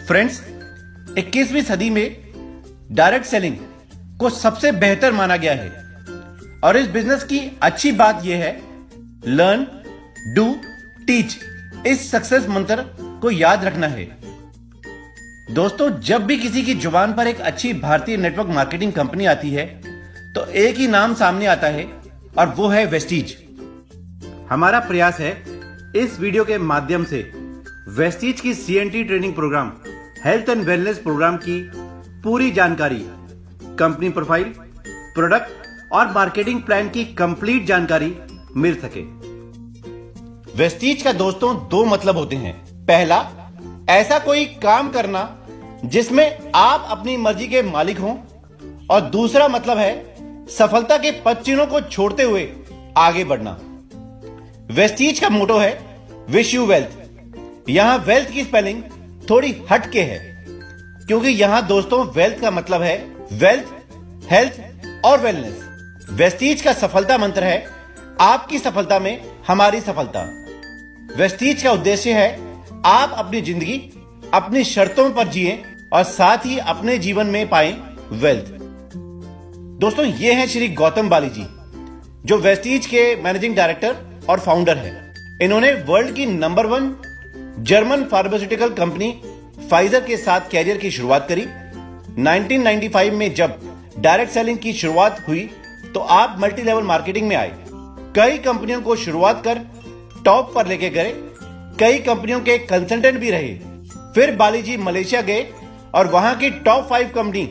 Friends, 21वीं सदी में डायरेक्ट सेलिंग को सबसे बेहतर माना गया है और इस बिजनेस की अच्छी बात यह है, लर्न, डू, टीच, इस सक्सेस मंत्र को याद रखना है। दोस्तों, जब भी किसी की जुबान पर एक अच्छी भारतीय नेटवर्क मार्केटिंग कंपनी आती है तो एक ही नाम सामने आता है और वो है वेस्टीज। हमारा प्रयास है इस वीडियो के माध्यम से वेस्टीज की CNT training programme, health and wellness programme की पूरी जानकारी, कंपनी प्रोफाइल, प्रोडक्ट और मार्केटिंग प्लान की कंप्लीट जानकारी मिल सके। वेस्टीज का दोस्तों दो मतलब होते हैं। पहला, ऐसा कोई काम करना जिसमें आप अपनी मर्जी के मालिक हों, और दूसरा मतलब है सफलता के पदचिन्हों को छोड़ते हुए आगे बढ़ना। वेस्टीज का मोटो है विश यू वेल्थ। यहां वेल्थ की स्पेलिंग थोड़ी हट के है, क्योंकि यहां दोस्तों वेल्थ का मतलब है वेल्थ, हेल्थ और वेलनेस। वेस्टीज का सफलता मंत्र है आपकी सफलता में हमारी सफलता। वेस्टीज का उद्देश्य है आप अपनी जिंदगी अपनी शर्तों पर जिए और साथ ही अपने जीवन में पाएं वेल्थ। दोस्तों, ये हैं श्री गौतम बाली जी, जो वेस्टीज के मैनेजिंग डायरेक्टर और फाउंडर हैं। इन्होंने वर्ल्ड की number 1 German pharmaceutical company Pfizer के साथ कैरियर की शुरुआत करी। 1995 में जब डायरेक्ट सेलिंग की शुरुआत हुई तो आप मल्टी लेवल मार्केटिंग में आए। कई कंपनियों को शुरुआत कर टॉप पर लेके गए, कई कंपनियों के कंसल्टेंट भी रहे। फिर बाली जी मलेशिया गए और वहां की टॉप 5 कंपनी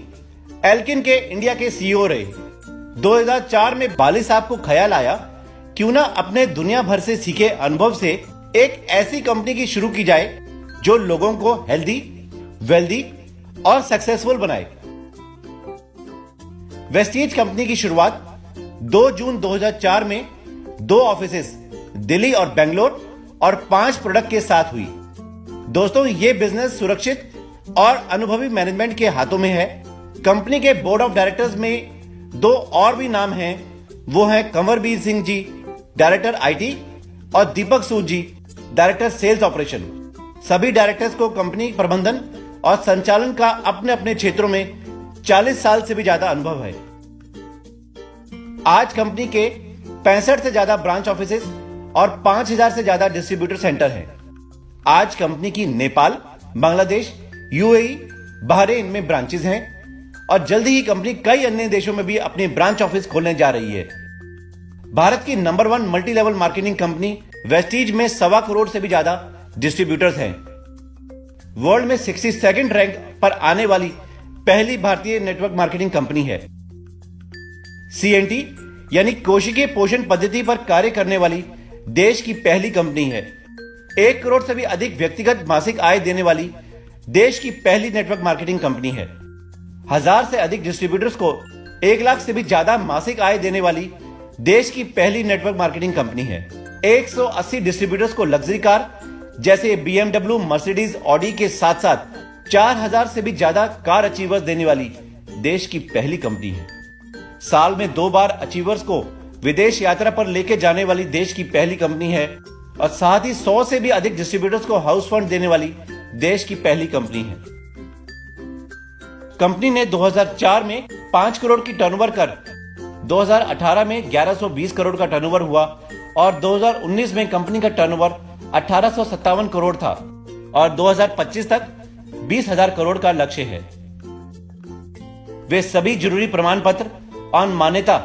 एल्किन के इंडिया के CEO रहे। 2004 में बाली साहब को ख्याल आया, क्यों ना अपने दुनिया भर से सीखे अनुभव से एक ऐसी कंपनी की शुरू की जाए जो लोगों को हेल्दी, वेल्दी और सक्सेसफुल बनाए। वेस्टीज कंपनी की शुरुआत 2 जून 2004 में 2 ऑफिसेस दिल्ली और बेंगलोर और 5 प्रोडक्ट के साथ हुई। दोस्तों, यह बिजनेस सुरक्षित और अनुभवी मैनेजमेंट के हाथों में है। कंपनी के बोर्ड ऑफ डायरेक्टर्स में 2 और भी नाम हैं, वो हैं कंवरबीर सिंह जी, डायरेक्टर IT, और दीपक सूद जी, डायरेक्टर सेल्स ऑपरेशन। सभी डायरेक्टर्स को कंपनी प्रबंधन और संचालन का अपने अपने क्षेत्रों में 40 साल से भी ज्यादा अनुभव है। आज कंपनी के 65 से ज्यादा ब्रांच ऑफिसेस और 5000 से ज्यादा डिस्ट्रीब्यूटर सेंटर हैं। आज कंपनी की नेपाल, बांग्लादेश, UAE, बहरीन में ब्रांचेस हैं और जल्दी ही कंपनी कई अन्य देशों में भी अपनी ब्रांच ऑफिस खोलने जा रही है। भारत की number 1 multi level marketing company Vestige में 1.25 करोड़ से भी ज्यादा डिस्ट्रीब्यूटर्स हैं। वर्ल्ड में 62nd रैंक पर आने वाली पहली भारतीय नेटवर्क मार्केटिंग कंपनी है। CNT यानी कोशिकीय पोषण पद्धति पर कार्य करने वाली देश की पहली कंपनी है। 1 करोड़ से भी अधिक व्यक्तिगत मासिक आय देने वाली देश की पहली नेटवर्क मार्केटिंग कंपनी है। 1000 से अधिक डिस्ट्रीब्यूटर्स को 1 लाख से भी ज्यादा मासिक आय देने वाली देश की पहली नेटवर्क मार्केटिंग कंपनी है। 180 डिस्ट्रीब्यूटर्स को लग्जरी कार जैसे BMW, मर्सिडीज, ऑडी के साथ साथ 4000 से भी ज्यादा कार अचीवर्स देने वाली देश की पहली कंपनी है। साल में 2 बार अचीवर्स को विदेश यात्रा पर लेके जाने वाली देश की पहली कंपनी है और साथ ही 100 से भी अधिक डिस्ट्रीब्यूटर्स को हाउस फंड देने वाली देश की पहली कंपनी है। कंपनी ने 2004 में 5 करोड़ की टर्नओवर कर 2018 में 1120 करोड़ का टर्नओवर हुआ और 2019 में कंपनी का टर्नओवर 1857 करोड़ था और 2025 तक 20,000 करोड़ का लक्ष्य है। वे सभी जरूरी प्रमाण पत्र और मान्यता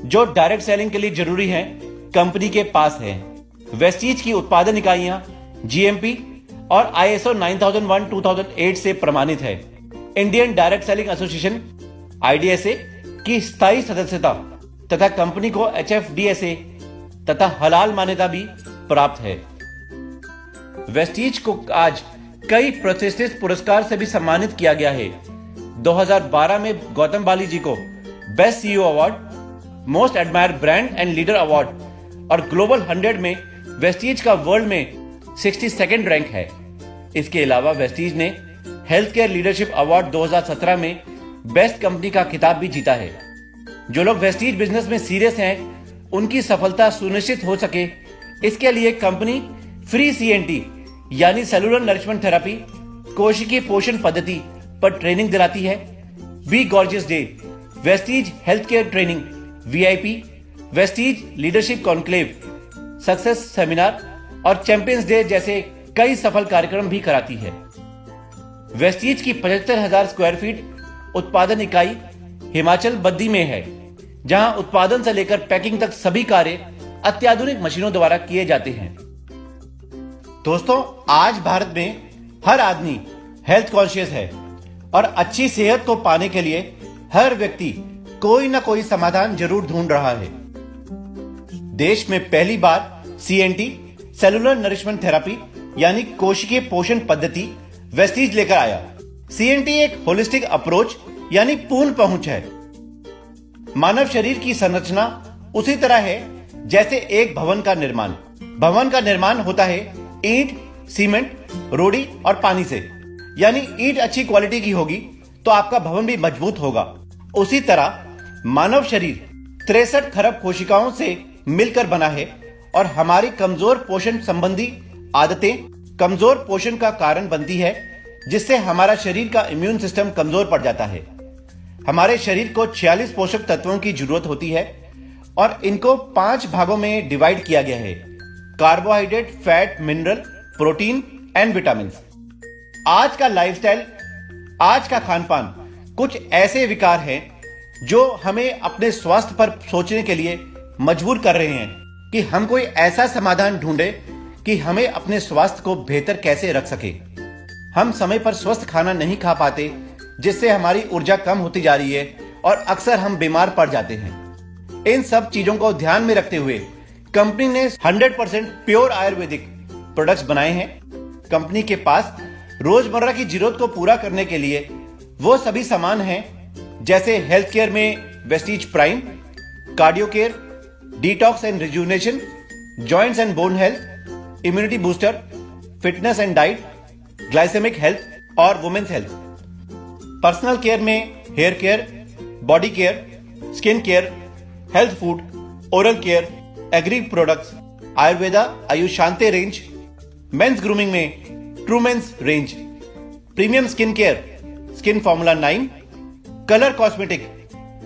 जो डायरेक्ट सेलिंग के लिए जरूरी हैं, कंपनी के पास है। वेस्टीज की उत्पादन इकाइयां GMP और ISO 9001:2008 से प्रमाणित है। Indian direct selling association IDSA की स्थायी सदस्यता तथा कंपनी को HFDSA तथा हलाल मान्यता भी प्राप्त है। वेस्टीज को आज कई प्रतिष्ठित पुरस्कार से भी सम्मानित किया गया है। 2012 में गौतम बाली जी को best CEO award, most admired brand and leader award और ग्लोबल 100 में वेस्टीज का वर्ल्ड में 62nd रैंक है। इसके अलावा वेस्टीज ने हेल्थ केयर लीडरशिप अवार्ड 2017 में बेस्ट कंपनी का खिताब भी जीता है। जो लोग वेस्टीज बिजनेस में सीरियस हैं, उनकी सफलता सुनिश्चित हो सके, इसके लिए कंपनी फ्री CNT यानी सेलुलर नरिशमेंट थेरेपी कोशिकीय पोषण पद्धति पर ट्रेनिंग दिलाती है। Be gorgeous day, Vestige health care training, VIP, Vestige leadership conclave, success seminar और चैंपियंस डे जैसे कई सफल कार्यक्रम भी कराती है। वेस्टीज की 75,000 स्क्वायर फीट उत्पादन इकाई हिमाचल बद्दी में है, जहां उत्पादन से लेकर पैकिंग तक सभी कार्य अत्याधुनिक मशीनों द्वारा किए जाते हैं। दोस्तों, आज भारत में हर आदमी हेल्थ कॉन्शियस है और अच्छी सेहत को पाने के लिए हर व्यक्ति कोई ना कोई समाधान जरूर ढूंढ रहा है। देश में पहली बार CNT सेलुलर नरिशमेंट थेरेपी यानी कोशिकीय पोषण पद्धति वेस्टीज लेकर आया। CNT एक होलिस्टिक अप्रोच यानी पूर्ण पहुंच है। मानव शरीर की संरचना उसी तरह है जैसे एक भवन का निर्माण। भवन का निर्माण होता है ईंट, सीमेंट, रोड़ी और पानी से। यानी ईंट अच्छी क्वालिटी की होगी तो आपका भवन भी मजबूत होगा। उसी तरह मानव शरीर 63 खरब कोशिकाओं से मिलकर बना है और हमारी कमजोर पोषण संबंधी आदतें कमजोर पोषण का कारण बनती है, जिससे हमारा शरीर का इम्यून सिस्टम कमजोर पड़ जाता है। हमारे शरीर को 46 पोषक तत्वों की जरूरत होती है और इनको 5 भागों में डिवाइड किया गया है: carbohydrate, fat, mineral, protein and vitamin. आज का लाइफस्टाइल, आज का खान पान कुछ ऐसे विकार हैं जो हमें अपने स्वास्थ्य पर सोचने के लिए मजबूर कर रहे हैं कि हम कोई ऐसा समाधान ढूंढे कि हमें अपने स्वास्थ्य को बेहतर कैसे रख सके। हम समय पर स्वस्थ खाना नहीं खा पाते, जिससे हमारी ऊर्जा कम होती जा रही है और अक्सर हम बीमार पड़ जाते हैं। इन सब चीजों को ध्यान में रखते हुए कंपनी ने 100% प्योर आयुर्वेदिक प्रोडक्ट्स बनाए हैं। कंपनी के पास रोजमर्रा की जरूरत को पूरा करने के लिए वो सभी सामान हैं, जैसे हेल्थ केयर में Vestige prime, cardio care, detox and rejuvenation, joints and bone health, immunity booster, fitness and diet, glycemic health और वुमेन्स हेल्थ। पर्सनल केयर में hair care, body care, skin care, health food, oral care, agri products, Ayurveda Ayush Shanti range, men's grooming में true men's range, premium skin care, skin formula 9, colour cosmetic,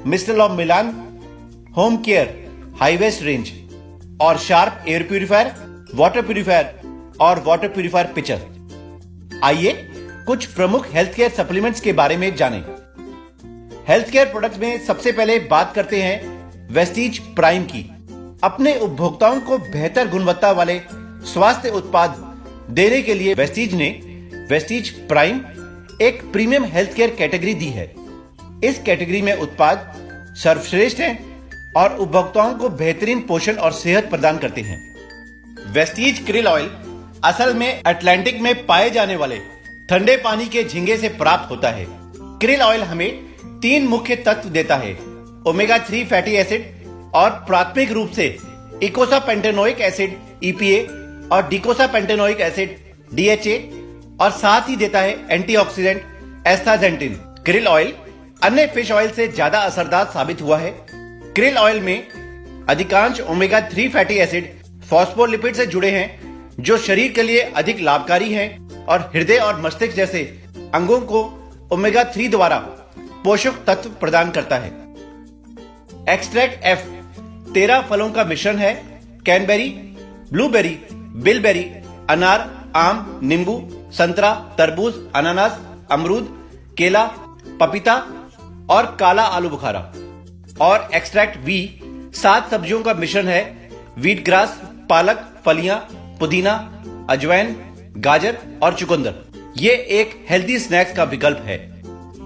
mister of Milan, home care, hi vest range और sharp air purifier, water purifier और water purifier picture. आइए कुछ प्रमुख health care supplements के बारे में जानें। हेल्थ केयर प्रोडक्ट्स में सबसे पहले बात करते हैं वेस्टीज प्राइम की। अपने उपभोक्ताओं को बेहतर गुणवत्ता वाले स्वास्थ्य उत्पाद देने के लिए वेस्टीज ने वेस्टीज प्राइम एक प्रीमियम हेल्थ केयर कैटेगरी दी है। इस कैटेगरी में उत्पाद सर्वश्रेष्ठ हैं और उपभोक्ताओं को बेहतरीन पोषण और सेहत प्रदान करते हैं। वेस्टीज krill ऑयल असल में अटलांटिक में पाए जाने वाले ठंडे पानी के झींगे से प्राप्त होता है। krill ऑयल हमें 3 मुख्य तत्व देता है: ओमेगा 3 फैटी एसिड और प्राथमिक रूप से इकोसापेंटेनोइक एसिड EPA और डिकोसापेंटेनोइक एसिड DHA, और साथ ही देता है एंटीऑक्सीडेंट एस्टाजेंटिन। krill ऑयल अन्य फिश ऑयल से ज्यादा असरदार साबित हुआ है। krill ऑयल में अधिकांश ओमेगा 3 फैटी एसिड फॉस्फोलिपिड से जुड़े हैं, जो शरीर के लिए अधिक लाभकारी हैं और हृदय और मस्तिष्क जैसे अंगों को ओमेगा 3 द्वारा पोषक तत्व प्रदान करता है। एक्सट्रैक्ट F 13 फलों का मिश्रण है: कैनबेरी, ब्लूबेरी, बिलबेरी, अनार, आम, नींबू, संतरा, तरबूज, अनानास, अमरूद, केला, पपीता और काला आलू बुखारा। और एक्सट्रैक्ट V 7 सब्जियों का मिश्रण है: व्हीट ग्रास, पालक, फलियां, पुदीना, अजवाइन, गाजर और चुकंदर। ये एक हेल्दी स्नैक्स का विकल्प है।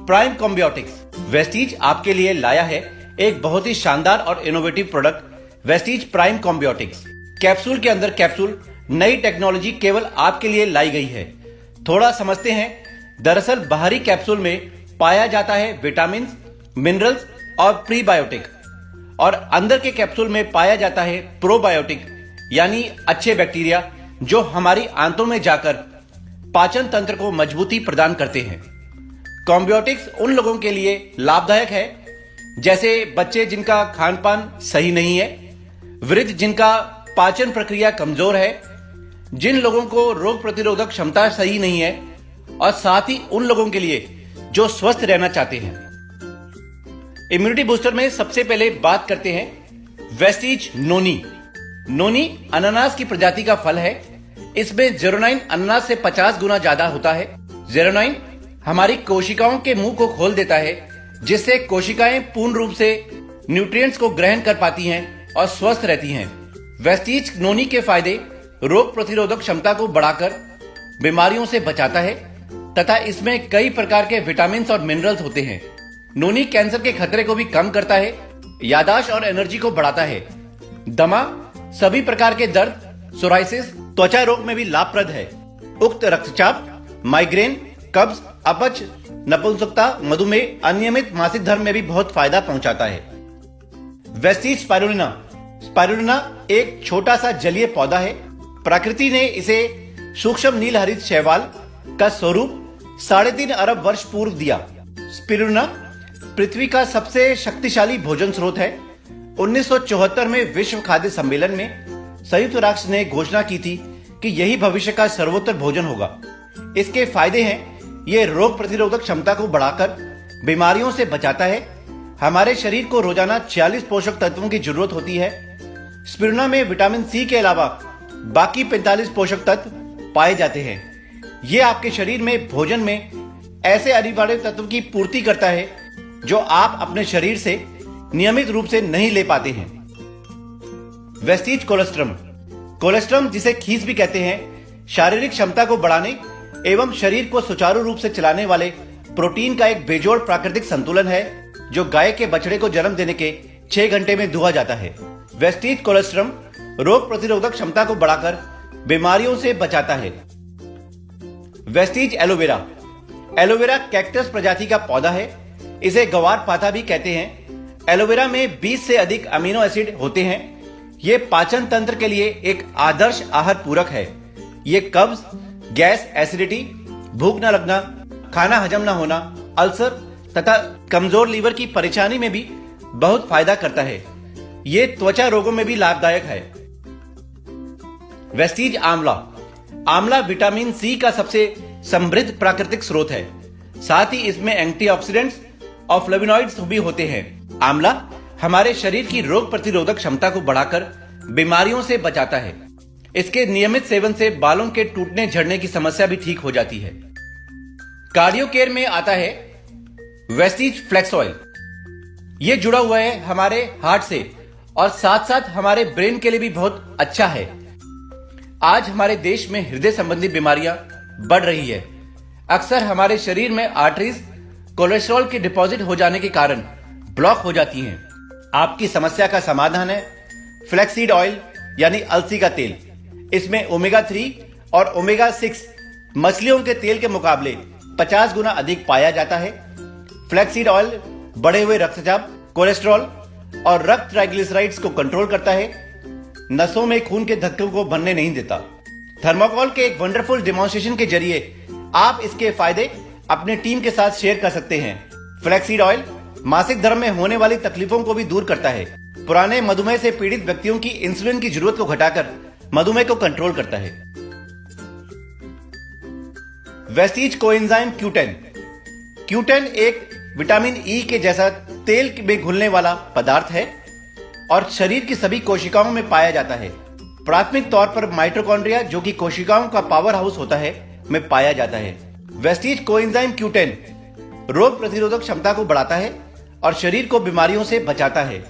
प्राइम कॉम्बियोटिक्स वेस्टीज आपके लिए लाया है एक बहुत ही शानदार और innovative product, Vestige prime combiotics. Capsule के अंदर कैप्सूल नई टेक्नोलॉजी केवल आपके लिए लाई गई है। थोड़ा समझते हैं। दरअसल बाहरी कैप्सूल में पाया जाता है विटामिन, मिनरल्स और प्रीबायोटिक, और अंदर के कैप्सूल में पाया जाता है प्रोबायोटिक यानी अच्छे बैक्टीरिया, जो हमारी आंतों में जाकर पाचन तंत्र को मजबूती प्रदान करते हैं। कॉम्बियोटिक्स उन लोगों के लिए लाभदायक है जैसे बच्चे जिनका खान पान सही नहीं है, वृद्ध जिनका पाचन प्रक्रिया कमजोर है, जिन लोगों को रोग प्रतिरोधक क्षमता सही नहीं है, और साथ ही उन लोगों के लिए जो स्वस्थ रहना चाहते हैं। इम्यूनिटी बूस्टर में सबसे पहले बात करते हैं वेस्टीज नोनी। नोनी अनानास की प्रजाति का फल है। इसमें जेरोनाइन अनानास से 50 गुना ज्यादा होता है। जेरोनाइन हमारी कोशिकाओं के मुंह को खोल देता है, जिससे कोशिकाएं पूर्ण रूप से न्यूट्रिएंट्स को ग्रहण कर पाती हैं और स्वस्थ रहती हैं। वेस्टीज नोनी के फायदे रोग प्रतिरोधक क्षमता को बढ़ाकर बीमारियों से बचाता है तथा इसमें कई प्रकार के विटामिन और मिनरल्स होते हैं। नोनी कैंसर के खतरे को भी कम करता है, याददाश्त और एनर्जी को बढ़ाता है। दमा, सभी प्रकार के दर्द, सोराइसिस, त्वचा रोग में भी लाभप्रद है। उक्त रक्तचाप, माइग्रेन, कब्ज, अपच, नपुंसकता, मधुमेह, अनियमित मासिक धर्म में भी बहुत फायदा पहुंचाता है। Vestige spirulina. स्पाइरुलिना एक छोटा सा जलीय पौधा है। प्रकृति ने इसे सूक्ष्म नील हरित शैवाल का स्वरूप 3.5 अरब वर्ष पूर्व दिया। स्पिरुलिना पृथ्वी का सबसे शक्तिशाली भोजन स्रोत है। 1974 में विश्व खाद्य सम्मेलन में संयुक्त राष्ट्र ने घोषणा की थी कि यही भविष्य का सर्वोत्तम भोजन होगा। इसके फायदे हैं, ये रोग प्रतिरोधक क्षमता को बढ़ाकर बीमारियों से बचाता है। हमारे शरीर को रोजाना 46 पोषक तत्वों की जरूरत होती है। स्पिरुलिना में विटामिन सी के अलावा बाकी 45 पोषक तत्व पाए जाते हैं। ये आपके शरीर में भोजन में ऐसे अनिवार्य तत्व की पूर्ति करता है जो आप अपने शरीर से नियमित रूप से नहीं ले पाते हैं। Vestige colostrum. कोलेस्ट्रम, जिसे खीस भी कहते हैं, शारीरिक क्षमता को बढ़ाने एवं शरीर को सुचारू रूप से चलाने वाले प्रोटीन का एक बेजोड़ प्राकृतिक संतुलन है जो गाय के बछड़े को जन्म देने के 6 घंटे में दुहा जाता है। वेस्टीज कोलेस्ट्रम रोग प्रतिरोधक क्षमता को बढ़ाकर बीमारियों से बचाता है। Vestige aloe vera. एलोवेरा कैक्टस प्रजाति का पौधा है। इसे गवार पाता भी कहते हैं। एलोवेरा में 20 से अधिक अमीनो एसिड होते हैं। ये पाचन तंत्र के लिए एक आदर्श आहार पूरक है। ये कब्ज, गैस, एसिडिटी, भूख न लगना, खाना हजम न होना, अल्सर तथा कमजोर लीवर की परेशानी में भी बहुत फायदा करता है। ये त्वचा रोगों में भी लाभदायक है। वेस्टीज आंवला। आंवला विटामिन सी का सबसे समृद्ध प्राकृतिक स्रोत है। साथ ही इसमें एंटीऑक्सीडेंट्स और फ्लेवोनॉइड्स भी होते हैं। आंवला हमारे शरीर की रोग प्रतिरोधक क्षमता को बढ़ाकर बीमारियों से बचाता है। इसके नियमित सेवन से बालों के टूटने झड़ने की समस्या भी ठीक हो जाती है। कार्डियो केयर में आता है वेस्टीज फ्लेक्स ऑयल। यह जुड़ा हुआ है हमारे हार्ट से और साथ साथ हमारे ब्रेन के लिए भी बहुत अच्छा है। आज हमारे देश में हृदय संबंधी बीमारियां बढ़ रही है। अक्सर हमारे शरीर में आर्टरीज कोलेस्ट्रॉल के डिपॉजिट हो जाने के कारण ब्लॉक हो जाती हैं। आपकी समस्या का समाधान है फ्लैक्सीड ऑयल यानी अलसी का तेल। इसमें ओमेगा 3 और ओमेगा 6 मछलियों के तेल के मुकाबले 50 गुना अधिक पाया जाता है। फ्लैक्सीड ऑयल बढ़े हुए रक्तचाप, कोलेस्ट्रॉल और रक्त ट्राइग्लिसराइड्स को कंट्रोल करता है। नसों में खून के धक्कों को बनने नहीं देता। थर्मोकॉल के एक वंडरफुल डेमोन्स्ट्रेशन के जरिए आप इसके फायदे अपने टीम के साथ शेयर कर सकते हैं। फ्लैक्सीड ऑयल मासिक धर्म में होने वाली तकलीफों को भी दूर करता है। पुराने मधुमेह से पीड़ित व्यक्तियों की इंसुलिन की जरूरत को घटाकर मधुमेह को कंट्रोल करता है। Vestige coenzyme Q10। Q10 एक विटामिन ई के जैसा तेल में घुलने वाला पदार्थ है और शरीर की सभी कोशिकाओं में पाया जाता है। प्राथमिक तौर पर माइटोकॉन्ड्रिया, जो कि कोशिकाओं का पावर हाउस होता है, में पाया जाता है। वेस्टीज कोएंजाइम Q10 रोग प्रतिरोधक क्षमता को बढ़ाता है और शरीर को बीमारियों से बचाता है।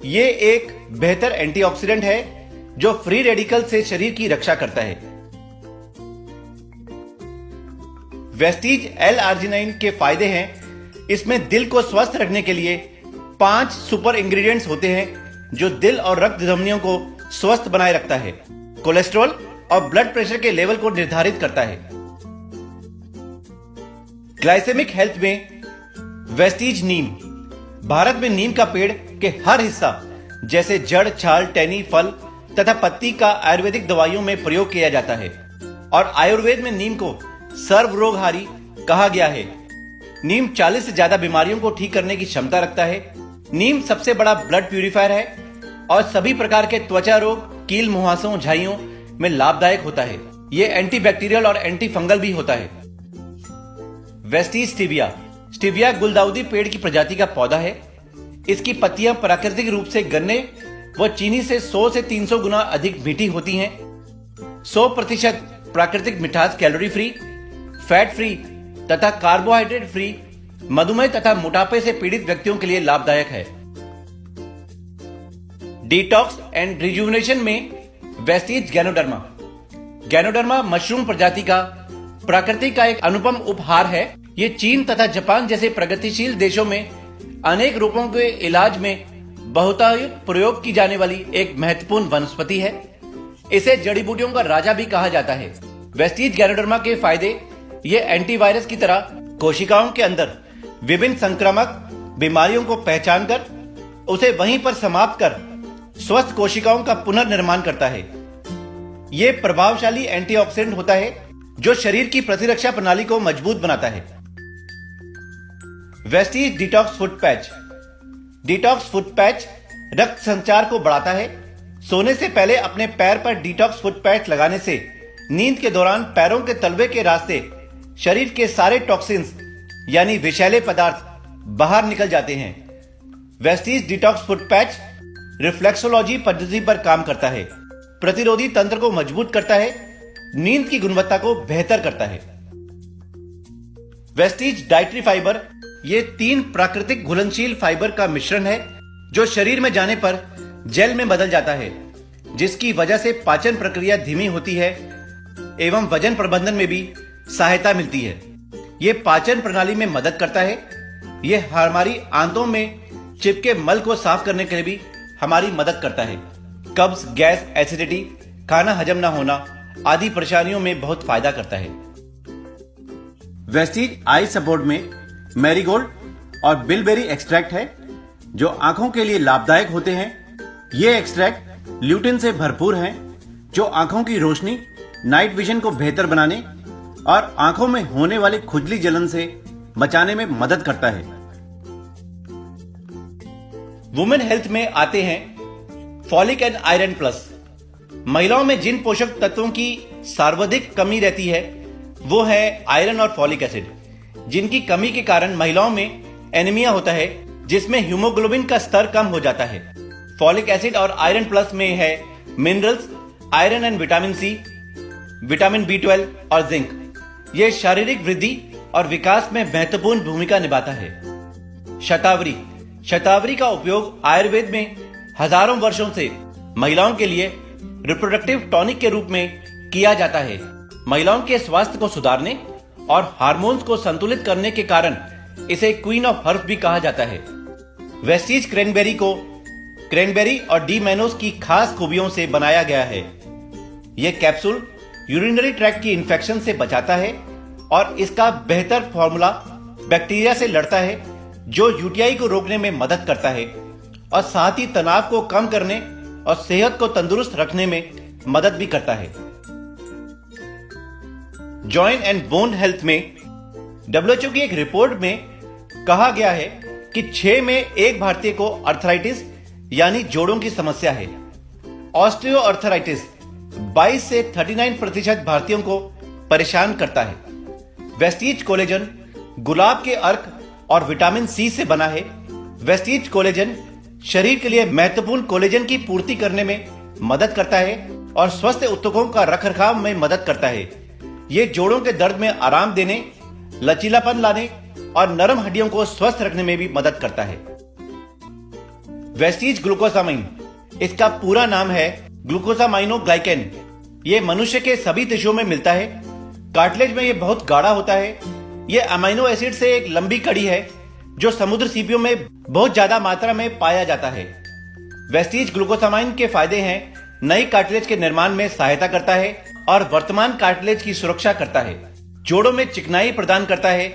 ये एक बेहतर एंटीऑक्सीडेंट है जो फ्री रेडिकल से शरीर की रक्षा करता है। वेस्टीज L-आर्जिनाइन के फायदे हैं, इसमें दिल को स्वस्थ रखने के लिए 5 सुपर इंग्रेडिएंट्स होते हैं जो दिल और रक्त धमनियों को स्वस्थ बनाए रखता है। कोलेस्ट्रॉल और ब्लड प्रेशर के लेवल को निर्धारित करता है। ग्लाइसेमिक हेल्थ में वेस्टीज नीम। भारत में नीम का पेड़ के हर हिस्सा जैसे जड़, छाल, टहनी, फल तथा पत्ती का आयुर्वेदिक दवाइयों में प्रयोग किया जाता है और आयुर्वेद में नीम को सर्वरोगहारी कहा गया है। नीम 40 से ज्यादा बीमारियों को ठीक करने की क्षमता रखता है। नीम सबसे बड़ा ब्लड प्यूरिफायर है और सभी प्रकार के त्वचा रोग, कील, मुहासों, झाइयों में लाभदायक होता है। यह एंटीबैक्टीरियल और एंटी फंगल भी होता है। Vestige stevia. स्टीविया गुलदाउदी पेड़ की प्रजाति का पौधा है। इसकी पत्तियां प्राकृतिक रूप से गन्ने व चीनी से 100 से 300 गुना अधिक मीठी होती हैं। 100% प्राकृतिक मिठास कैलोरी फ्री, फैट फ्री तथा कार्बोहाइड्रेट फ्री मधुमेह तथा मोटापे से पीड़ित व्यक्तियों के लिए लाभदायक है। डिटॉक्स एंड रिजुविनेशन में वेस्टीज गैनोडर्मा। गैनोडर्मा मशरूम प्रजाति का प्रकृति का एक अनुपम उपहार है। ये चीन तथा जापान जैसे प्रगतिशील देशों में अनेक रोगों के इलाज में बहुतायत प्रयोग की जाने वाली एक महत्वपूर्ण वनस्पति है। इसे जड़ी बूटियों का राजा भी कहा जाता है। वेस्टीज गैनोडर्मा के फायदे ये एंटीवायरस की तरह कोशिकाओं के अंदर विभिन्न संक्रामक बीमारियों को पहचान कर उसे वहीं पर समाप्त कर स्वस्थ कोशिकाओं का पुनर्निर्माण करता है। यह प्रभावशाली एंटीऑक्सीडेंट होता है जो शरीर की प्रतिरक्षा प्रणाली को मजबूत बनाता है। Vestige detox foot patch. Detox foot patch रक्त संचार को बढ़ाता है। सोने से पहले अपने पैर पर डिटॉक्स फुट पैच लगाने से नींद के दौरान पैरों के तलवे के रास्ते शरीर के सारे टॉक्सिन्स यानी विषैले पदार्थ बाहर निकल जाते हैं। Vestige detox foot patch reflexology पद्धति पर काम करता है, प्रतिरोधी तंत्र को मजबूत करता है, नींद की गुणवत्ता को बेहतर करता है। वेस्टीज डाइटरी फाइबर ये 3 प्राकृतिक घुलनशील फाइबर का मिश्रण है जो शरीर में जाने पर जेल में बदल जाता है, जिसकी वजह से पाचन प्रक्रिया धीमी होती है एवं वजन प्रबंधन में भी सहायता मिलती है। ये पाचन प्रणाली में मदद करता है। यह हमारी आंतों में चिपके मल को साफ करने के लिए भी हमारी मदद करता है। कब्ज, गैस, एसिडिटी, खाना हजम न होना आदि परेशानियों में बहुत फायदा करता है। वेस्टीज आई सपोर्ट में मैरीगोल्ड और बिलबेरी एक्सट्रैक्ट है जो आंखों के लिए लाभदायक होते हैं। ये एक्सट्रैक्ट ल्यूटिन से भरपूर हैं जो आंखों की रोशनी, नाइट विजन को बेहतर बनाने और आंखों में होने वाली खुजली जलन से बचाने में मदद करता है। वुमेन हेल्थ में आते हैं फॉलिक एंड आयरन प्लस। महिलाओं में जिन पोषक तत्वों की सर्वाधिक कमी रहती है वो है आयरन और फॉलिक एसिड, जिनकी कमी के कारण महिलाओं में एनीमिया होता है जिसमें हीमोग्लोबिन का स्तर कम हो जाता है। फॉलिक एसिड और आयरन प्लस में है minerals, iron and vitamin C, vitamin B12 और जिंक। यह शारीरिक वृद्धि और विकास में महत्वपूर्ण भूमिका निभाता है। शतावरी। शतावरी का उपयोग आयुर्वेद में हजारों वर्षों से महिलाओं के लिए रिप्रोडक्टिव टॉनिक के रूप में किया जाता है। महिलाओं के स्वास्थ्य को सुधारने और हार्मोन्स को संतुलित करने के कारण इसे क्वीन ऑफ हर्ब्स भी कहा जाता है। वेस्टीज क्रैनबेरी को क्रैनबेरी और डी मैनोस की खास खूबियों से बनाया गया है। यह कैप्सूल यूरिनरी ट्रैक्ट की इन्फेक्शन से बचाता है और इसका बेहतर फॉर्मूला बैक्टीरिया से लड़ता है जो यूटीआई को रोकने में मदद करता है और साथ ही तनाव को कम करने और सेहत को तंदुरुस्त रखने में मदद भी करता है। जॉइंट एंड बोन हेल्थ में WHO की एक रिपोर्ट में कहा गया है कि 6 में 1 भारतीय को अर्थराइटिस यानी जोड़ों की समस्या है। ऑस्टियोआर्थराइटिस 22 से 39% भारतीयों को परेशान करता है। वेस्टीज कोलेजन गुलाब के अर्क और विटामिन सी से बना है। वेस्टीज कोलेजन शरीर के लिए महत्वपूर्ण कोलेजन की पूर्ति करने में मदद करता है और स्वस्थ ऊतकों का रखरखाव में मदद करता है। ये जोड़ों के दर्द में आराम देने, लचीलापन लाने और नरम हड्डियों को स्वस्थ रखने में भी मदद करता है। वेस्टीज ग्लूकोसामाइन, इसका पूरा नाम है ग्लूकोसामाइनोग्लाइकेन। ये मनुष्य के सभी टिश्यू में मिलता है। कार्टिलेज में ये बहुत गाढ़ा होता है। ये अमीनो एसिड से एक लंबी कड़ी है जो समुद्र सीपियों में बहुत ज्यादा मात्रा में पाया जाता है। वेस्टीज ग्लूकोसामाइन के फायदे हैं, नई कार्टिलेज के निर्माण में सहायता करता है और वर्तमान कार्टिलेज की सुरक्षा करता है। जोड़ों में चिकनाई प्रदान करता है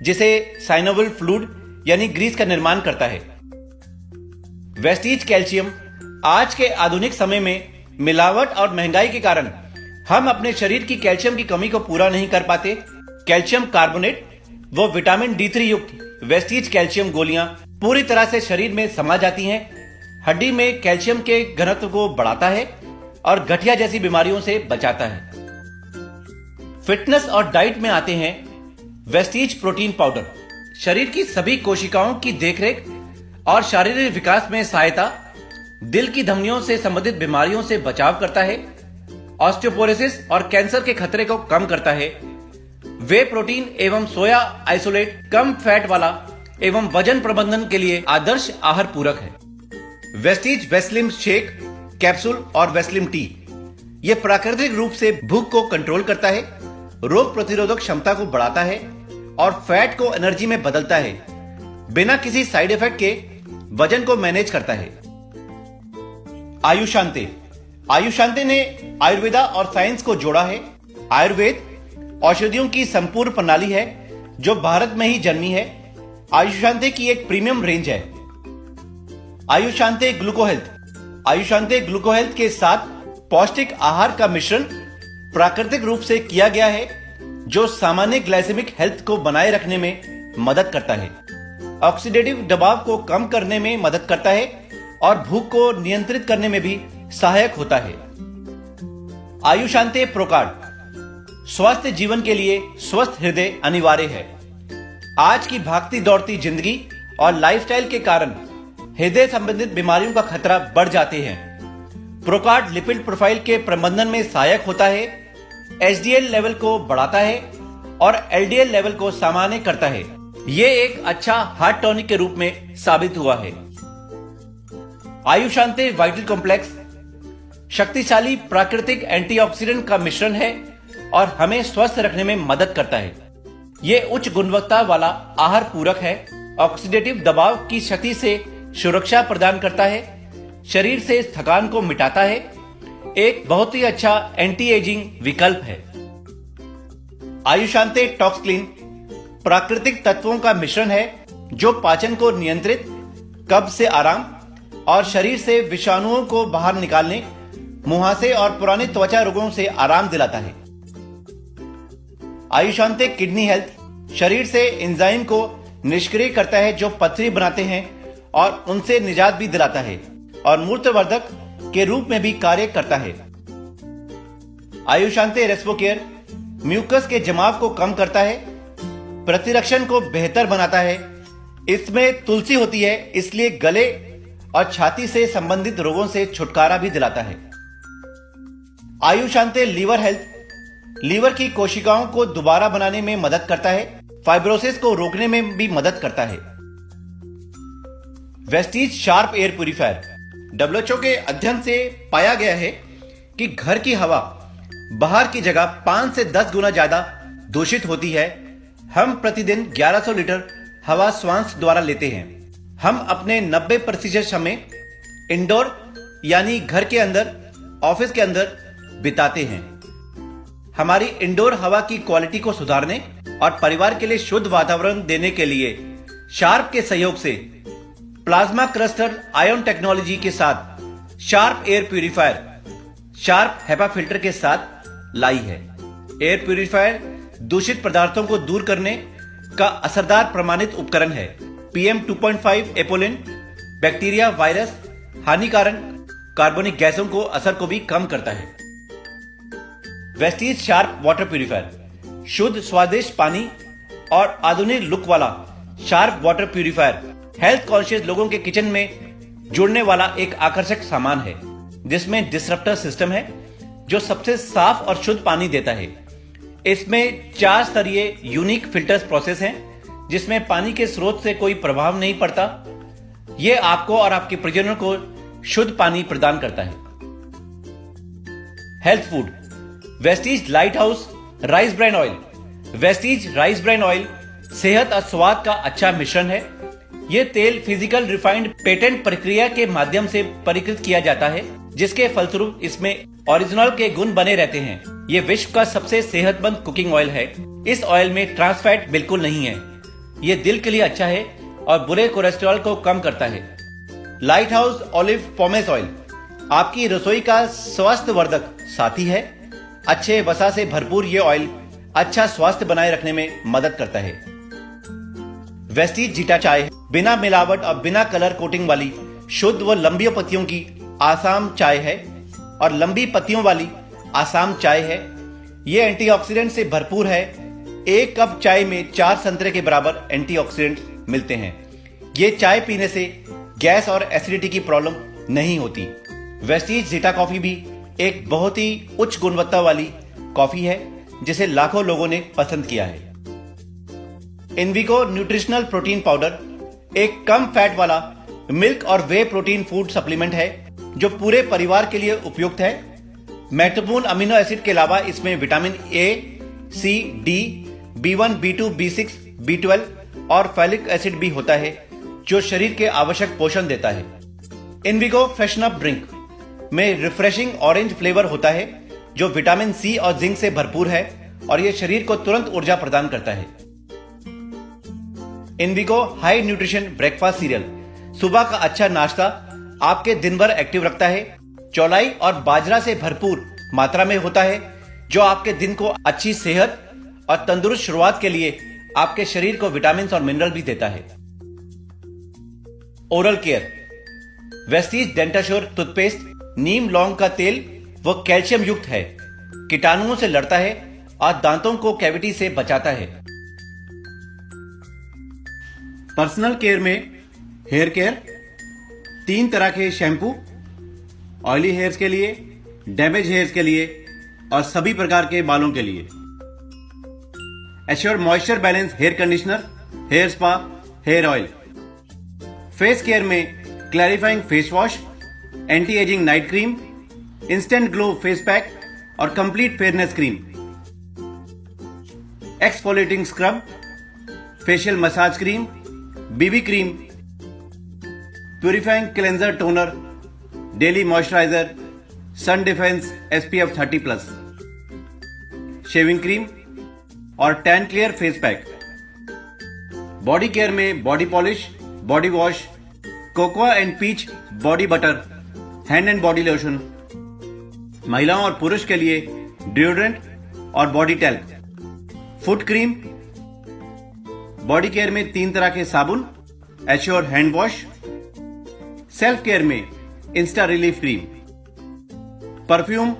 जिसे साइनोवियल फ्लूइड यानी ग्रीस का निर्माण करता है। वेस्टीज कैल्शियम, आज के आधुनिक समय में मिलावट और महंगाई के कारण हम अपने शरीर की कैल्शियम की कमी को पूरा नहीं कर पाते। कैल्शियम कार्बोनेट व विटामिन D3 युक्त वेस्टीज कैल्शियम गोलियां पूरी तरह से शरीर में समा जाती हैं, हड्डी में कैल्शियम के घनत्व को बढ़ाता है और गठिया जैसी बीमारियों से बचाता है। फिटनेस और डाइट में आते हैं वेस्टीज प्रोटीन पाउडर शरीर की सभी कोशिकाओं की देखरेख और शारीरिक विकास में सहायता, दिल की धमनियों से संबंधित बीमारियों से बचाव करता है, ऑस्टियोपोरोसिस और कैंसर के खतरे को कम करता है। वे प्रोटीन एवं सोया आइसोलेट कम फैट वाला एवं वजन प्रबंधन के लिए आदर्श आहार पूरक है। वेस्टीज वेस्लिम शेक, कैप्सूल और वेस्लिम टी ये प्राकृतिक रूप से भूख को कंट्रोल करता है, रोग प्रतिरोधक क्षमता को बढ़ाता है और फैट को एनर्जी में बदलता है। बिना किसी साइड इफेक्ट के वजन को मैनेज करता है। आयुशांते आयुशांते ने आयुर्वेदा और साइंस को जोड़ा है। आयुर्वेद औषधियों की संपूर्ण प्रणाली है जो भारत में ही जन्मी है। आयुशांते की एक प्रीमियम रेंज है। आयुशांते ग्लूको हेल्थ के साथ पौष्टिक आहार का मिश्रण प्राकृतिक रूप से किया गया है जो सामान्य ग्लाइसेमिक हेल्थ को बनाए रखने में मदद करता है, ऑक्सीडेटिव दबाव को कम करने में मदद करता है और भूख को नियंत्रित करने में भी सहायक होता है। आयुशांते प्रोकार्ड स्वस्थ जीवन के लिए स्वस्थ हृदय अनिवार्य है। आज की भागती दौड़ती जिंदगी और लाइफस्टाइल के कारण हृदय संबंधित बीमारियों का खतरा बढ़ जाते हैं। प्रोकार्ड लिपिड प्रोफाइल के प्रबंधन में सहायक होता है, एचडीएल लेवल को बढ़ाता है और एलडीएल लेवल को सामान्य करता है। यह एक अच्छा हार्ट टॉनिक के रूप में साबित हुआ है। आयुशांते वाइटल कॉम्प्लेक्स शक्तिशाली प्राकृतिक एंटीऑक्सीडेंट का मिश्रण है और हमें स्वस्थ रखने में मदद करता है। यह उच्च गुणवत्ता वाला आहार पूरक है, ऑक्सीडेटिव दबाव की क्षति से सुरक्षा प्रदान करता है, शरीर से थकान को मिटाता है, एक बहुत ही अच्छा एंटी एजिंग विकल्प है। आयुशांते टॉक्स क्लीन प्राकृतिक तत्वों का मिश्रण है जो पाचन को नियंत्रित, कब्ज से आराम और शरीर से विषाणुओं को बाहर निकालने, मुहासे और पुराने त्वचा रोगों से आराम दिलाता है। आयुशांते किडनी हेल्थ शरीर से एंजाइम को निष्क्रिय करता है जो पथरी बनाते हैं और उनसे निजात भी दिलाता है और मूत्रवर्धक के रूप में भी कार्य करता है। आयुशांते रेस्पोकेयर म्यूकस के जमाव को कम करता है, प्रतिरक्षण को बेहतर बनाता है। इसमें तुलसी होती है, इसलिए गले और छाती से संबंधित रोगों से छुटकारा भी दिलाता है। आयुशांते लीवर हेल्थ लीवर की कोशिकाओं को दोबारा बनाने में मदद करता है, फाइब्रोसिस को रोकने में भी मदद करता है। Vestige sharp air purifier WHO के अध्ययन से पाया गया है कि घर की हवा बाहर की जगह 5 से 10 गुना ज्यादा दूषित होती है। हम प्रतिदिन 1100 लीटर हवा श्वास द्वारा लेते हैं। हम अपने 90% समय इंडोर यानी घर के अंदर, ऑफिस के अंदर बिताते हैं। हमारी इंडोर हवा की क्वालिटी को सुधारने और परिवार के लिए शुद्ध वातावरण देने के लिए शार्प के सहयोग से प्लाज्मा क्लस्टर आयन टेक्नोलॉजी के साथ sharp air purifier sharp HEPA filter के साथ लाई है। एयर प्यूरिफायर दूषित पदार्थों को दूर करने का असरदार प्रमाणित उपकरण है। PM 2.5 एपोलिन बैक्टीरिया, वायरस, हानिकारक कार्बनिक गैसों को असर को भी कम करता है। वेस्टीज शार्प वाटर प्यूरिफायर शुद्ध स्वादिष्ट पानी और आधुनिक लुक वाला sharp water purifier health conscious लोगों के किचन में जुड़ने वाला एक आकर्षक सामान है जिसमें डिसरप्टर सिस्टम है जो सबसे साफ और शुद्ध पानी देता है। इसमें 4 स्तरीय यूनिक फिल्टर्स प्रोसेस हैं जिसमें पानी के स्रोत से कोई प्रभाव नहीं पड़ता। यह आपको और आपके परिजनों को शुद्ध पानी प्रदान करता है। Health food Vestige light house rice bran oil Vestige rice bran oil सेहत और स्वाद का अच्छा मिश्रण है। यह तेल फिजिकल रिफाइंड पेटेंट प्रक्रिया के माध्यम से परिष्कृत किया जाता है जिसके फलस्वरूप इसमें ओरिजिनल के गुण बने रहते हैं। यह विश्व का सबसे सेहतमंद कुकिंग ऑयल है। इस ऑयल में ट्रांस फैट बिल्कुल नहीं है। यह दिल के लिए अच्छा है और बुरे कोलेस्ट्रॉल को कम करता है। Light house olive pomace oil आपकी रसोई का स्वास्थ्यवर्धक साथी है। अच्छे वसा से भरपूर ये ऑयल अच्छा स्वास्थ्य बनाए रखने में मदद करता है। वेस्टीज जीटा चाय बिना मिलावट और बिना कलर कोटिंग वाली शुद्ध व लंबी पत्तियों की आसाम चाय है और लंबी पत्तियों वाली आसाम चाय है। ये एंटीऑक्सीडेंट से भरपूर है, एक कप चाय में 4 संतरे के बराबर एंटीऑक्सीडेंट मिलते हैं। ये चाय पीने से गैस और एसिडिटी की प्रॉब्लम नहीं होती। वेस्टीज ज़ीटा कॉफी भी एक बहुत ही उच्च गुणवत्ता वाली कॉफी है जिसे लाखों लोगों ने पसंद किया है। इनविगो न्यूट्रिशनल प्रोटीन पाउडर एक कम फैट वाला मिल्क और वे प्रोटीन फूड सप्लीमेंट है जो पूरे परिवार के लिए उपयुक्त है। महत्वपूर्ण अमीनो एसिड के अलावा इसमें vitamin A, C, D, B1, B2, B6, B12 और फैलिक एसिड भी होता है जो शरीर के आवश्यक पोषण देता है। इनविगो फ्रेशन अप ड्रिंक में रिफ्रेशिंग ऑरेंज फ्लेवर होता है जो विटामिन सी और जिंक से भरपूर है और यह शरीर को तुरंत ऊर्जा प्रदान करता है। इनविगो हाई न्यूट्रिशन ब्रेकफास्ट सीरियल सुबह का अच्छा नाश्ता आपके दिन भर एक्टिव रखता है। चौलाई और बाजरा से भरपूर मात्रा में होता है जो आपके दिन को अच्छी सेहत और तंदुरुस्त शुरुआत के लिए आपके शरीर को विटामिन और मिनरल भी देता है। ओरल केयर वेस्टीज डेंटाश्योर टूथपेस्ट नीम लौंग का तेल वो कैल्शियम युक्त है, कीटाणुओं से लड़ता है और दांतों को कैविटी से बचाता है। पर्सनल केयर में हेयर केयर 3 तरह के शैम्पू, ऑयली हेयर्स के लिए, डैमेज हेयर्स के लिए और सभी प्रकार के बालों के लिए। Assure moisture balance hair conditioner, hair spa, hair oil. Face care में clarifying face wash, anti ageing night cream, instant glow face pack और complete fairness cream. Exfoliating scrub, facial massage cream, BB cream, purifying cleanser toner, daily moisturiser, sun defence SPF 30+, shaving cream और tan clear face pack. Body care में body polish, body wash, cocoa and peach body butter, hand and body lotion. महिलाओं और पुरुष के लिए deodorant और body talc. Foot cream. Body care में 3 तरह के साबुन, assure hand wash. Self care में insta relief cream. Perfume,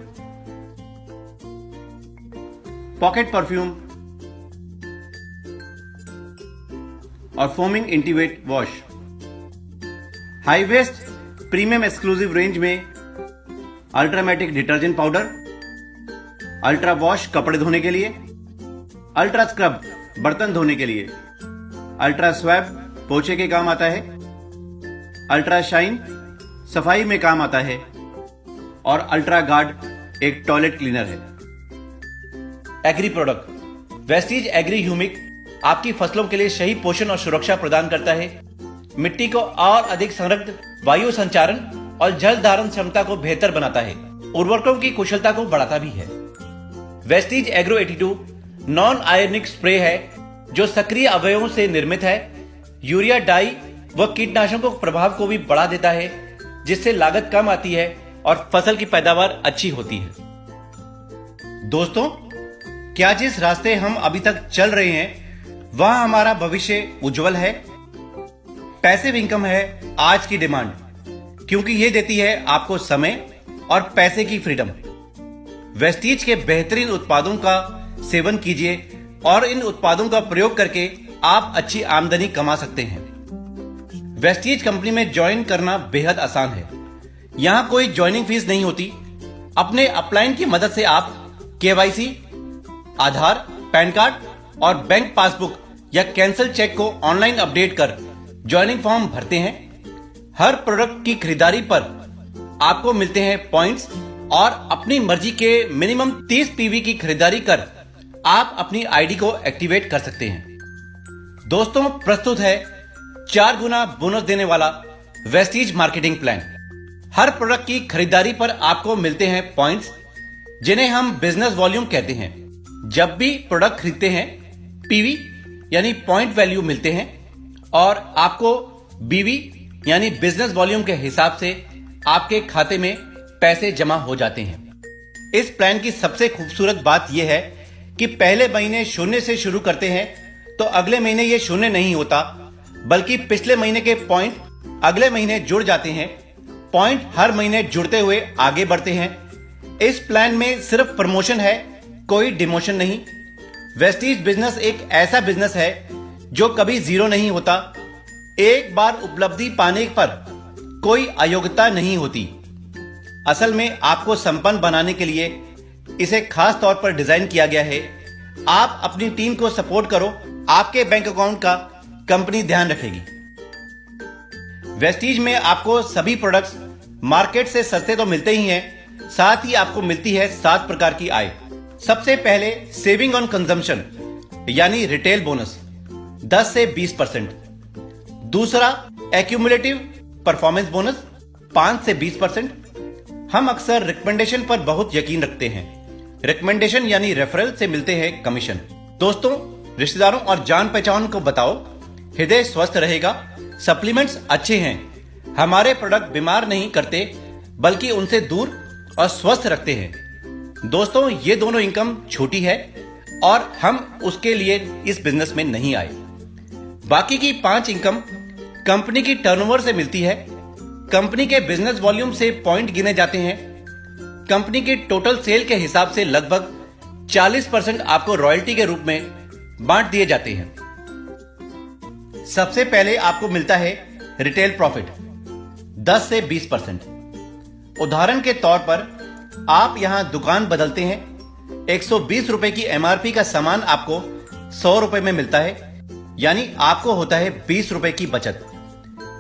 pocket perfume और foaming intimate wash. Hi vest premium exclusive range में ultramatic detergent powder, ultra wash कपड़े धोने के लिए, अल्ट्रा स्क्रब बर्तन धोने के लिए, अल्ट्रा स्वैब पोछे के काम आता है, अल्ट्रा शाइन सफाई में काम आता है और अल्ट्रा गार्ड एक टॉयलेट क्लीनर है। Agri product Vestige agri humic आपकी फसलों के लिए सही पोषण और सुरक्षा प्रदान करता है। मिट्टी को और अधिक संरक्षित, वायु संचारण और जल धारण क्षमता को बेहतर बनाता है, उर्वरकों की कुशलता को बढ़ाता भी है। Vestige agro 82 non ionic spray है जो सक्रिय अवयवों से निर्मित है। यूरिया डाई व कीटनाशकों के प्रभाव को भी बढ़ा देता है जिससे लागत कम आती है और फसल की पैदावार अच्छी होती है। दोस्तों, क्या जिस रास्ते हम अभी तक चल रहे हैं वह हमारा भविष्य उज्जवल है। पैसिव इनकम है आज की डिमांड क्योंकि यह देती है आपको समय और पैसे की फ्रीडम। वेस्टीज के बेहतरीन उत्पादों का सेवन कीजिए और इन उत्पादों का प्रयोग करके आप अच्छी आमदनी कमा सकते हैं। वेस्टीज कंपनी में ज्वाइन करना बेहद आसान है। यहां कोई ज्वाइनिंग फीस नहीं होती। अपने अपलाइन की मदद से आप KYC, आधार, पैन कार्ड और बैंक पासबुक या कैंसिल चेक को ऑनलाइन अपडेट कर ज्वाइनिंग फॉर्म भरते हैं। हर प्रोडक्ट की खरीदारी पर आपको मिलते हैं पॉइंट्स और अपनी मर्जी के मिनिमम 30 PV की खरीदारी कर आप अपनी आईडी को एक्टिवेट कर सकते हैं। दोस्तों, प्रस्तुत है 4 गुना बोनस देने वाला वेस्टीज मार्केटिंग प्लान। हर प्रोडक्ट की खरीदारी पर आपको मिलते हैं पॉइंट्स जिन्हें हम बिजनेस वॉल्यूम कहते हैं। जब भी प्रोडक्ट खरीदते हैं PV यानी पॉइंट वैल्यू मिलते हैं और आपको BV यानी बिजनेस वॉल्यूम के हिसाब से आपके खाते में पैसे जमा हो जाते हैं। इस प्लान की सबसे खूबसूरत बात यह है कि पहले महीने 0 से शुरू करते हैं तो अगले महीने ये 0 नहीं होता, बल्कि पिछले महीने के पॉइंट अगले महीने जुड़ जाते हैं। पॉइंट हर महीने जुड़ते हुए आगे बढ़ते हैं। इस प्लान में सिर्फ प्रमोशन है, कोई डिमोशन नहीं। वेस्टीज बिजनेस एक ऐसा बिजनेस है जो कभी जीरो नहीं होता। एक बार उपलब्धि पाने पर कोई अयोग्यता नहीं होती। असल में आपको संपन्न बनाने के लिए इसे खास तौर पर डिजाइन किया गया है। आप अपनी टीम को सपोर्ट करो, आपके बैंक अकाउंट का कंपनी ध्यान रखेगी। वेस्टीज में आपको सभी प्रोडक्ट्स मार्केट से सस्ते तो मिलते ही हैं, साथ ही आपको मिलती है 7 प्रकार की आय। सबसे पहले सेविंग ऑन कंजम्पशन यानी रिटेल बोनस 10 से 20%। दूसरा एक्यूमुलेटिव परफॉर्मेंस बोनस 5 से 20%। हम अक्सर रिकमेंडेशन पर बहुत यकीन रखते हैं। रिकमेंडेशन यानी रेफरल से मिलते हैं कमीशन। दोस्तों, रिश्तेदारों और जान पहचान को बताओ, हृदय स्वस्थ रहेगा, सप्लीमेंट्स अच्छे हैं, हमारे प्रोडक्ट बीमार नहीं करते बल्कि उनसे दूर और स्वस्थ रखते हैं। दोस्तों, ये दोनों इनकम छोटी है और हम उसके लिए इस बिजनेस में नहीं आए। बाकी की 5 इनकम कंपनी की टर्नओवर से मिलती है। कंपनी के बिजनेस वॉल्यूम से पॉइंट गिने जाते हैं। कंपनी के टोटल सेल के हिसाब से लगभग 40% आपको रॉयल्टी के रूप में बांट दिए जाते हैं। सबसे पहले आपको मिलता है रिटेल प्रॉफिट 10 से 20%। उदाहरण के तौर पर आप यहां दुकान बदलते हैं, 120 रुपए की एमआरपी का सामान आपको 100 रुपए में मिलता है, यानी आपको होता है 20 रुपए की बचत।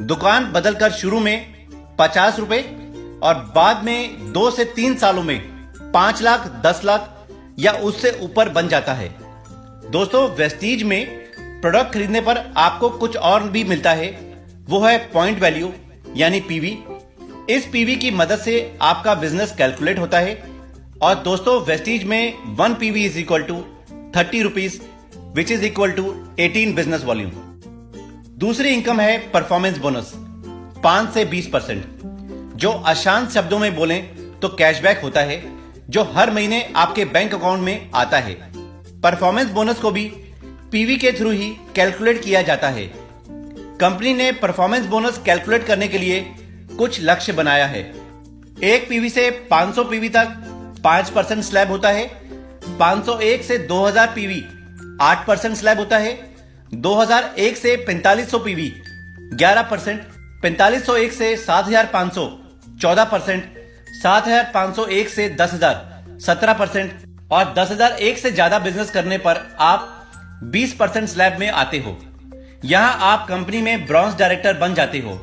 दुकान बदलकर शुरू में 50 रुपए और बाद में 2 से 3 सालों में 5 लाख, 10 लाख या उससे ऊपर बन जाता है। दोस्तों, वेस्टीज में प्रोडक्ट खरीदने पर आपको कुछ और भी मिलता है, वो है पॉइंट वैल्यू यानी पीवी। इस पीवी की मदद से आपका बिजनेस कैलकुलेट होता है। और दोस्तों, वेस्टीज में 1 PV is equal to 30 rupees which is equal to 18 business volume. दूसरी इनकम है परफॉर्मेंस बोनस 5 से 20%, जो आसान शब्दों में बोलें तो कैशबैक होता है, जो हर महीने आपके बैंक अकाउंट में आता है। परफॉर्मेंस बोनस को भी पीवी के थ्रू ही कैलकुलेट किया जाता है। कंपनी ने परफॉर्मेंस बोनस कैलकुलेट करने के लिए कुछ लक्ष्य बनाया है। 1 पीवी से 500 पीवी तक 5% स्लैब होता है। 501 से 2000 पीवी 8% स्लैब होता है। 2001 से 4500 पीवी 11%। 4501 से 7500 14%। 7501 से 10000 17% और 10001 से ज्यादा बिजनेस करने पर आप 20% स्लैब में आते हो। यहां आप कंपनी में ब्रॉन्ज डायरेक्टर बन जाते हो।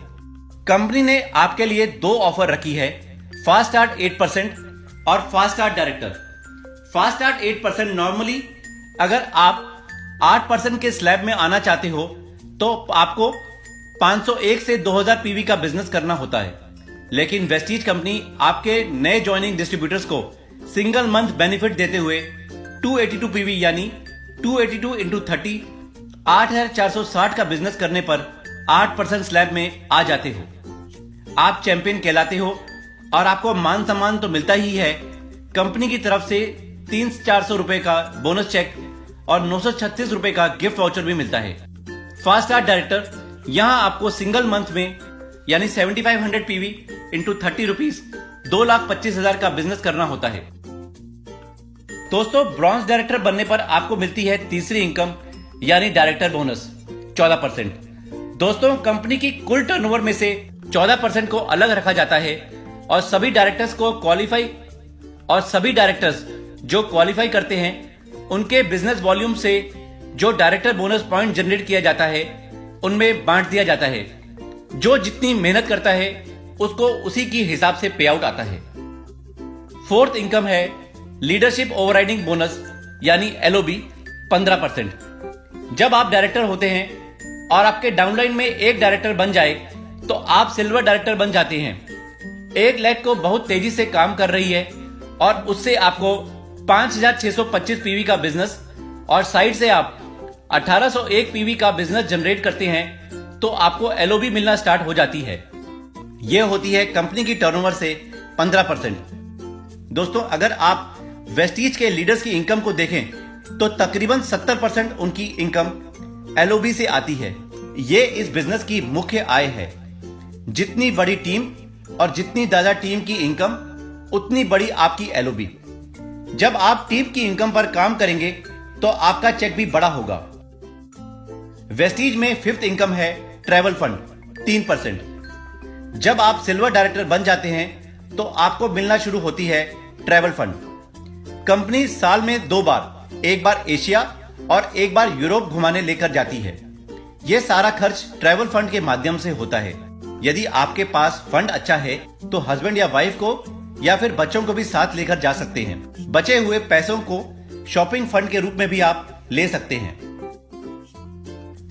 कंपनी ने आपके लिए 2 ऑफर रखी है, फास्ट स्टार्ट 8% और fast start director. Fast start 8% normally अगर आप 8% के स्लैब में आना चाहते हो तो आपको 501 से 2000 पीवी का बिजनेस करना होता है। लेकिन वेस्टीज कंपनी आपके नए ज्वाइनिंग डिस्ट्रीब्यूटर्स को सिंगल मंथ बेनिफिट देते हुए 282 पीवी यानी 282 इंटू 30 8460 का बिजनेस करने पर 8% स्लैब में आ जाते हो। आप चैंपियन कहलाते हो और आपको मान सम्मान तो मिलता ही है। कंपनी की तरफ से 300-400 रुपए का बोनस चेक और 936 रुपए का गिफ्ट वाउचर भी मिलता है। फास्ट स्टार्ट डायरेक्टर, यहां आपको सिंगल मंथ में यानी 7500 पीवी इंटू 30 रुपीज 2,25,000 का बिजनेस करना होता है। दोस्तों, ब्रॉन्ज डायरेक्टर बनने पर आपको मिलती है तीसरी इनकम यानी डायरेक्टर बोनस 14%। दोस्तों, कंपनी की कुल टर्नओवर में से 14% को अलग रखा जाता है और सभी डायरेक्टर्स जो क्वालिफाई करते हैं उनके बिजनेस वॉल्यूम से जो डायरेक्टर बोनस पॉइंट जनरेट किया जाता है उनमें बांट दिया जाता है। जो जितनी मेहनत करता है उसको उसी की हिसाब से पे आउट आता है। फोर्थ इनकम है लीडरशिप ओवरराइडिंग बोनस यानी LOB 15%। जब आप डायरेक्टर होते हैं और आपके डाउनलाइन में एक डायरेक्टर बन जाए तो आप सिल्वर डायरेक्टर बन जाते हैं। एक लेग को बहुत तेजी से काम कर रही है और उससे आपको 5625 पीवी का बिजनेस और साइड से आप 1801 पीवी का बिजनेस जनरेट करते हैं तो आपको LOB मिलना स्टार्ट हो जाती है। यह होती है कंपनी की टर्नओवर से 15%। दोस्तों, अगर आप वेस्टीज के लीडर्स की इनकम को देखें तो तकरीबन 70% उनकी इनकम LOB से आती है। ये इस बिजनेस की मुख्य आय है। जितनी बड़ी टीम और जितनी ज्यादा टीम की इनकम उतनी बड़ी आपकी LOB। जब आप टीम की इनकम पर काम करेंगे तो आपका चेक भी बड़ा होगा। वेस्टीज में फिफ्थ इनकम है ट्रैवल फंड, 3%। जब आप सिल्वर डायरेक्टर बन जाते हैं तो आपको मिलना शुरू होती है ट्रैवल फंड। कंपनी साल में 2 बार, एक बार एशिया और एक बार यूरोप घुमाने लेकर जाती है। यह सारा खर्च ट्रैवल फंड के माध्यम से होता है। यदि आपके पास फंड अच्छा है तो हस्बैंड या वाइफ को या फिर बच्चों को भी साथ लेकर जा सकते हैं। बचे हुए पैसों को शॉपिंग फंड के रूप में भी आप ले सकते हैं।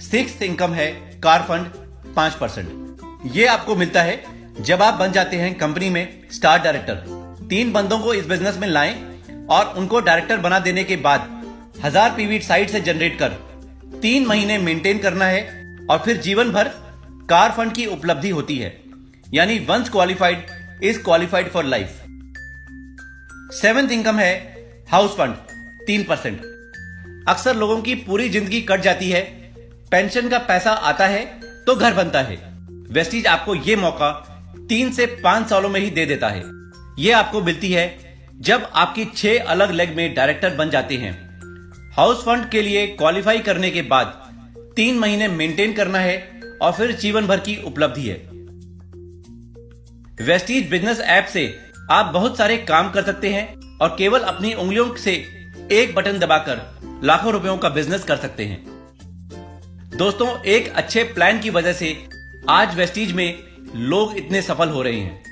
सिक्स्थ इनकम है कार फंड, 5%। यह आपको मिलता है जब आप बन जाते हैं कंपनी में स्टार डायरेक्टर। 3 बंदों को इस बिजनेस में लाएं और उनको डायरेक्टर बना देने के बाद 1000 पीवी साइट से जनरेट कर 3 महीने मेंटेन करना है और फिर जीवन भर कार फंड की उपलब्धि होती है। यानी once qualified is qualified for life. 7th income है हाउस फंड, 3%। अक्सर लोगों की पूरी जिंदगी कट जाती है, पेंशन का पैसा आता है तो घर बनता है। वेस्टीज आपको यह मौका 3 से 5 सालों में ही दे देता है। यह आपको मिलती है जब आपकी 6 अलग लेग में डायरेक्टर बन जाते हैं। हाउस फंड के लिए क्वालिफाई करने के बाद 3 महीने मेंटेन करना है और फिर जीवन भर की उपलब्धि है। वेस्टीज बिजनेस ऐप से आप बहुत सारे काम कर सकते हैं और केवल अपनी उंगलियों से एक बटन दबाकर लाखों रुपयों का बिजनेस कर सकते हैं। दोस्तों, एक अच्छे प्लान की वजह से आज वेस्टीज में लोग इतने सफल हो रहे हैं।